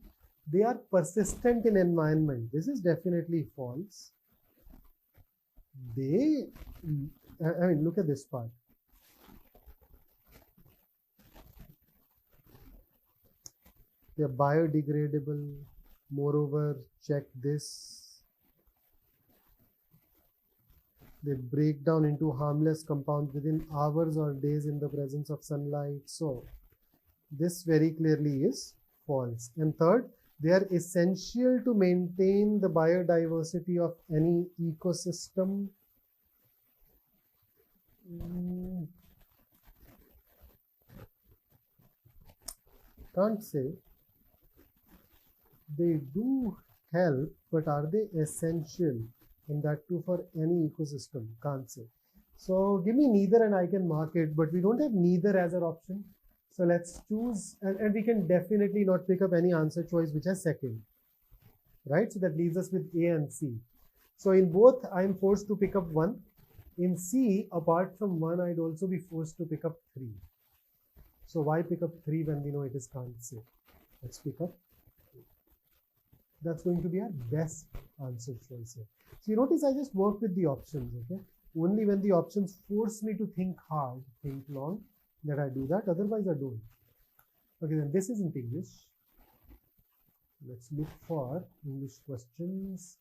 They are persistent in environment. This is definitely false. Look at this part. They are biodegradable. Moreover, check this. They break down into harmless compounds within hours or days in the presence of sunlight. So this very clearly is false. And third, they are essential to maintain the biodiversity of any ecosystem. Can't say. They do help, but are they essential? And that too for any ecosystem? Can't say. So give me neither and I can mark it, but we don't have neither as our option. So let's choose, and we can definitely not pick up any answer choice which has second, right? So that leaves us with A and C. So in both, I'm forced to pick up 1. In C, apart from 1, I'd also be forced to pick up 3. So why pick up 3 when we know it is can't say? Let's pick up 3. That's going to be our best answer choice here. So you notice I just work with the options, okay? Only when the options force me to think hard, think long, that I do that. Otherwise, I don't. Okay, then this isn't English. Let's look for English questions.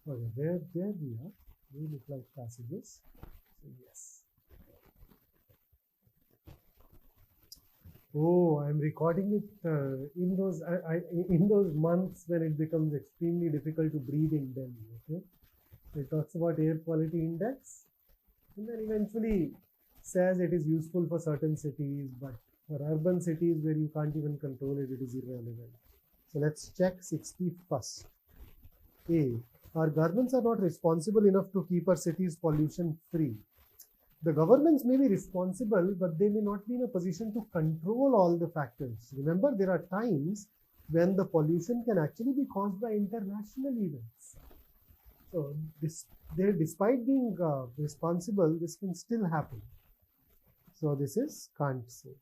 Okay, there we are. They look like passages. So yes. Oh, I'm recording it in those months when it becomes extremely difficult to breathe in Delhi. Okay, it talks about air quality index, and then eventually says it is useful for certain cities, but for urban cities where you can't even control it, it is irrelevant. So let's check 61st. A. Our governments are not responsible enough to keep our cities pollution free. The governments may be responsible, but they may not be in a position to control all the factors. Remember, there are times when the pollution can actually be caused by international events. So, despite being responsible, this can still happen. So, this is can't say.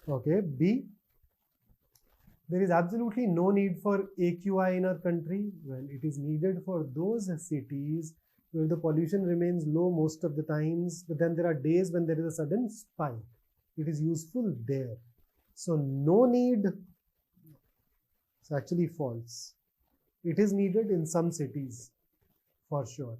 Okay, B. There is absolutely no need for AQI in our country. Well, it is needed for those cities where the pollution remains low most of the times, but then there are days when there is a sudden spike. It is useful there. So no need. It's actually false. It is needed in some cities for sure.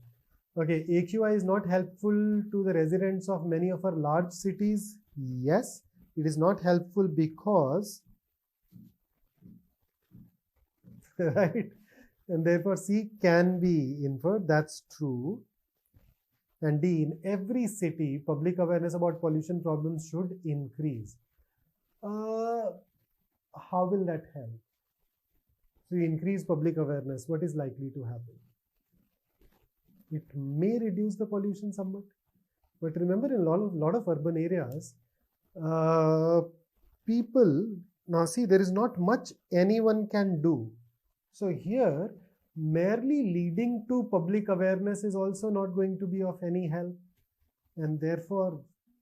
Okay, AQI is not helpful to the residents of many of our large cities. Yes, it is not helpful because right, and therefore C can be inferred. That's true. And D, in every city, public awareness about pollution problems should increase. How will that help? So you increase public awareness, what is likely to happen? It may reduce the pollution somewhat. But remember, in a lot of urban areas, people, now see, there is not much anyone can do. So here, merely leading to public awareness is also not going to be of any help. And therefore,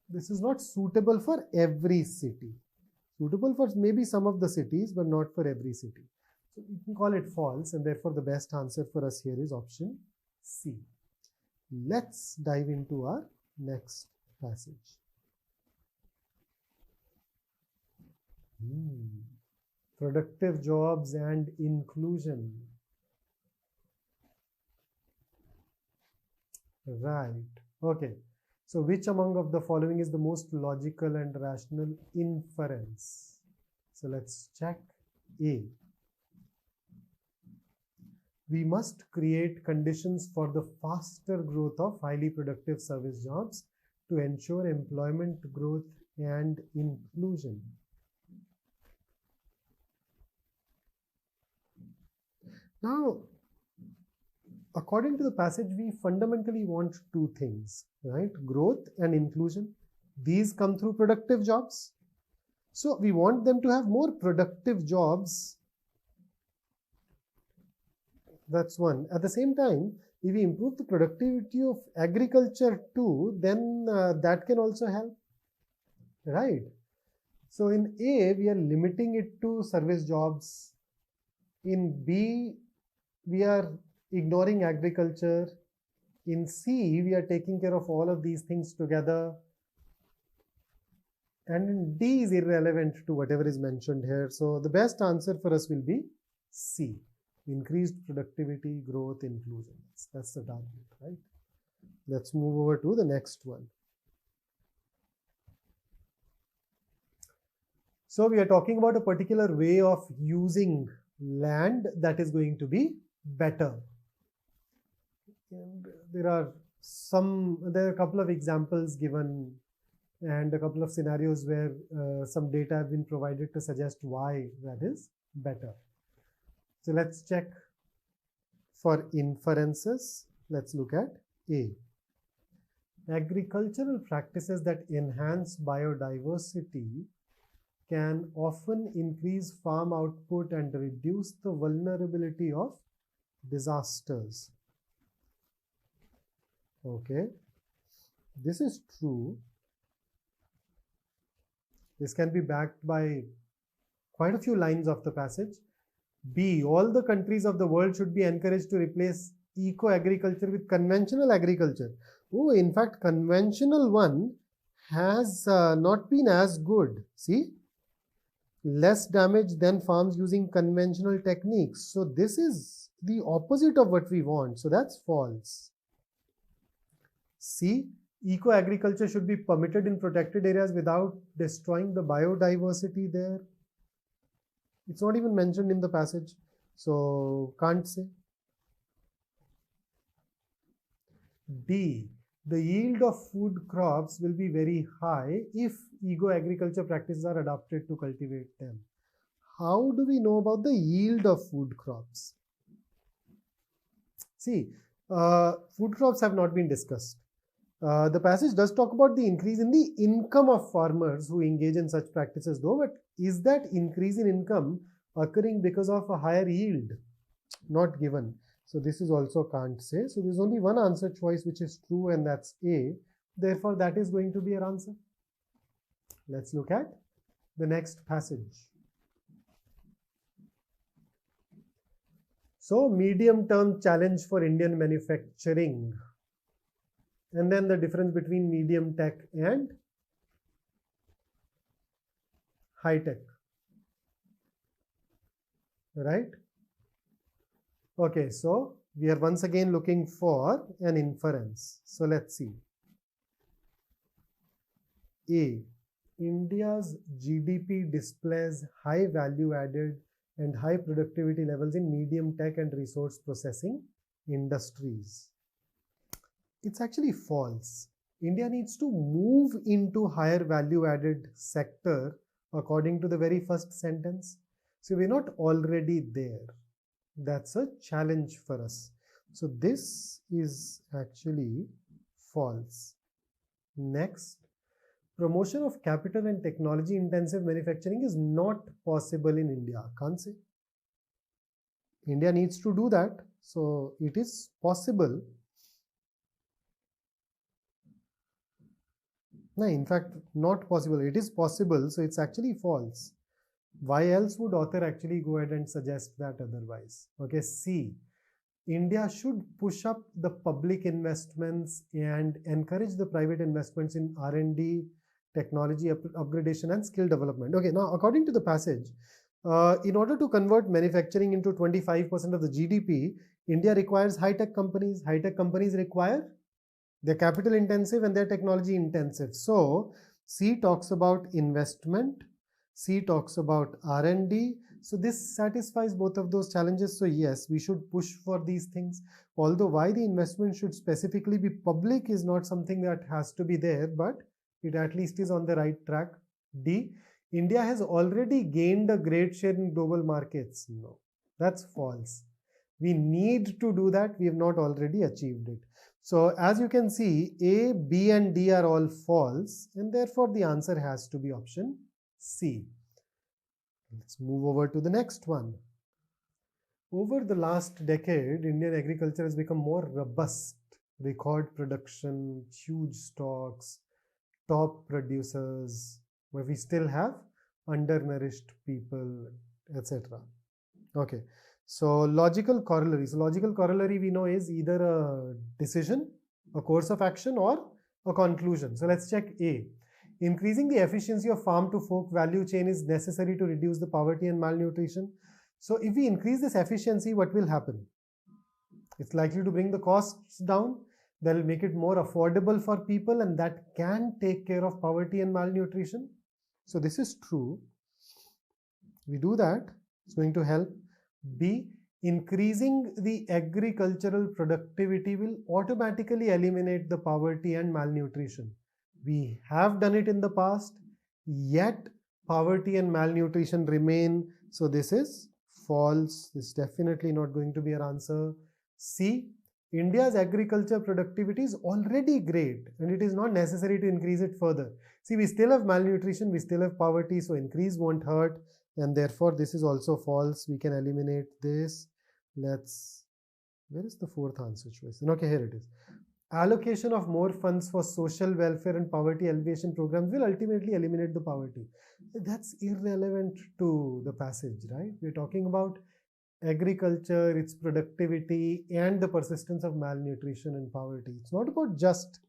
this is not suitable for every city. Suitable for maybe some of the cities, but not for every city. So you can call it false, and therefore the best answer for us here is option C. Let's dive into our next passage. Productive jobs and inclusion. Right. Okay. So which among of the following is the most logical and rational inference? So let's check A. We must create conditions for the faster growth of highly productive service jobs to ensure employment growth and inclusion. Now, according to the passage, we fundamentally want two things, right? Growth and inclusion. These come through productive jobs. So we want them to have more productive jobs. That's one. At the same time, if we improve the productivity of agriculture too, then that can also help, right? So in A, we are limiting it to service jobs. In B, we are ignoring agriculture. In C, we are taking care of all of these things together. And in D is irrelevant to whatever is mentioned here. So the best answer for us will be C. Increased productivity, growth, inclusion. That's the target, right? Let's move over to the next one. So we are talking about a particular way of using land that is going to be better. And there are a couple of examples given and a couple of scenarios where some data have been provided to suggest why that is better. So let's check for inferences, let's look at A. Agricultural practices that enhance biodiversity can often increase farm output and reduce the vulnerability of disasters. Okay, this is true. This can be backed by quite a few lines of the passage. B. All the countries of the world should be encouraged to replace eco-agriculture with conventional agriculture. Oh, in fact, conventional one has not been as good. See? Less damage than farms using conventional techniques. So this is the opposite of what we want. So that's false. C. Eco-agriculture should be permitted in protected areas without destroying the biodiversity there. It's not even mentioned in the passage. So can't say. D. The yield of food crops will be very high if eco-agriculture practices are adopted to cultivate them. How do we know about the yield of food crops? See, food crops have not been discussed. The passage does talk about the increase in the income of farmers who engage in such practices though, but is that increase in income occurring because of a higher yield? Not given. So this is also can't say. So there's only one answer choice which is true, and that's A. Therefore, that is going to be our answer. Let's look at the next passage. So medium-term challenge for Indian manufacturing. And then the difference between medium tech and high tech. Right? Okay, so we are once again looking for an inference. So let's see. A. India's GDP displays high value added and high productivity levels in medium tech and resource processing industries. It's actually false. India needs to move into higher value added sector according to the very first sentence. So we're not already there. That's a challenge for us. So this is actually false. Next, promotion of capital and technology intensive manufacturing is not possible in India. Can't say. India needs to do that. So it is possible. No, in fact, not possible. It is possible. So it's actually false. Why else would author actually go ahead and suggest that otherwise? Okay, C. India should push up the public investments and encourage the private investments in R&D, technology upgradation and skill development. Okay, now according to the passage, in order to convert manufacturing into 25% of the GDP, India requires high-tech companies. High-tech companies require, they're capital intensive and they're technology intensive. So C talks about investment. C talks about R&D. So this satisfies both of those challenges. So yes, we should push for these things. Although why the investment should specifically be public is not something that has to be there, but it at least is on the right track. D. India has already gained a great share in global markets. No, that's false. We need to do that. We have not already achieved it. So as you can see, A, B and D are all false, and therefore the answer has to be option C. Let's move over to the next one. Over the last decade, Indian agriculture has become more robust. Record production, huge stocks, top producers, but we still have undernourished people, etc. Okay, so logical corollary. So logical corollary we know is either a decision, a course of action, or a conclusion. So let's check A. Increasing the efficiency of farm to fork value chain is necessary to reduce the poverty and malnutrition. So if we increase this efficiency, what will happen? It's likely to bring the costs down. That will make it more affordable for people, and that can take care of poverty and malnutrition. So this is true. We do that. It's going to help. B. Increasing the agricultural productivity will automatically eliminate the poverty and malnutrition. We have done it in the past, yet poverty and malnutrition remain. So this is false. This is definitely not going to be our answer. C. India's agriculture productivity is already great and it is not necessary to increase it further. See, we still have malnutrition, we still have poverty, so increase won't hurt, and therefore this is also false. We can eliminate this. Where is the fourth answer choice? Okay, here it is. Allocation of more funds for social welfare and poverty alleviation programs will ultimately eliminate the poverty. That's irrelevant to the passage, right? We're talking about agriculture, its productivity, and the persistence of malnutrition and poverty. It's not about just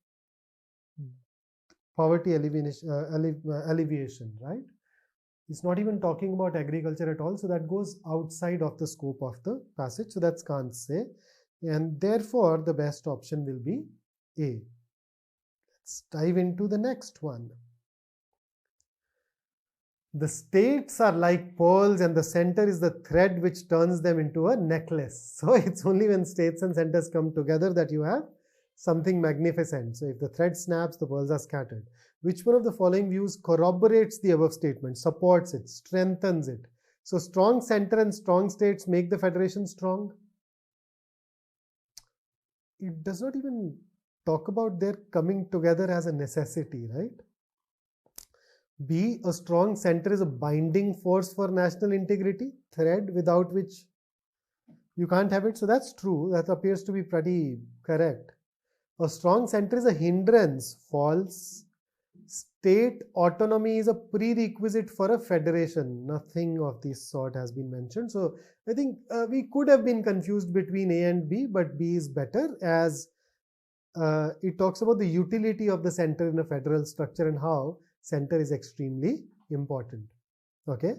poverty alleviation, right? It's not even talking about agriculture at all, so that goes outside of the scope of the passage, so that's can't say, and therefore the best option will be A. Let's dive into the next one. The states are like pearls and the center is the thread which turns them into a necklace. So it's only when states and centers come together that you have something magnificent. So if the thread snaps, the pearls are scattered. Which one of the following views corroborates the above statement, supports it, strengthens it? So strong center and strong states make the federation strong. It does not even talk about their coming together as a necessity, right? B, a strong center is a binding force for national integrity, thread without which you can't have it. So that's true. That appears to be pretty correct. A strong center is a hindrance, false. State autonomy is a prerequisite for a federation. Nothing of this sort has been mentioned. So I think we could have been confused between A and B, but B is better as it talks about the utility of the center in a federal structure and how center is extremely important. Okay,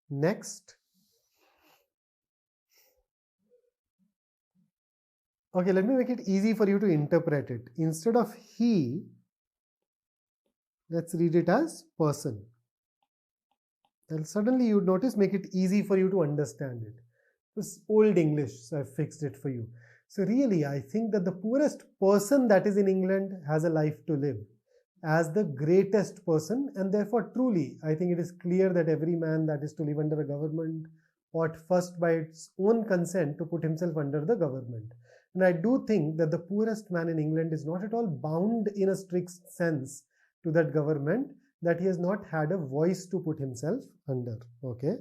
next. Okay, let me make it easy for you to interpret it. Instead of he, let's read it as person. And suddenly you'd notice, make it easy for you to understand it. This old English, so I fixed it for you. So really, I think that the poorest person that is in England has a life to live as the greatest person, and therefore truly, I think it is clear that every man that is to live under a government ought first by its own consent to put himself under the government. And I do think that the poorest man in England is not at all bound in a strict sense to that government, that he has not had a voice to put himself under. Okay.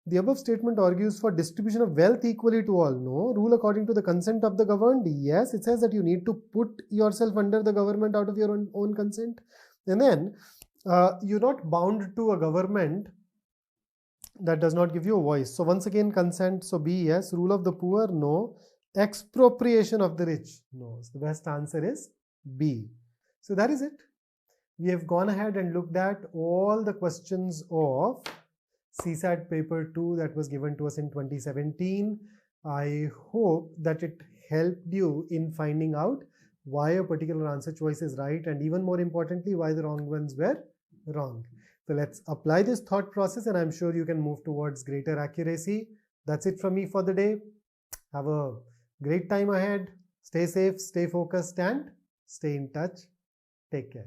The above statement argues for distribution of wealth equally to all. No. Rule according to the consent of the governed. Yes. It says that you need to put yourself under the government out of your own consent. And then you're not bound to a government that does not give you a voice. So once again, consent. So B, yes. Rule of the poor. No. Expropriation of the rich. No. So the best answer is B. So that is it. We have gone ahead and looked at all the questions of CSAT paper 2 that was given to us in 2017. I hope that it helped you in finding out why a particular answer choice is right, and even more importantly, why the wrong ones were wrong. So let's apply this thought process and I'm sure you can move towards greater accuracy. That's it from me for the day. Have a great time ahead. Stay safe, stay focused, and stay in touch. Take care.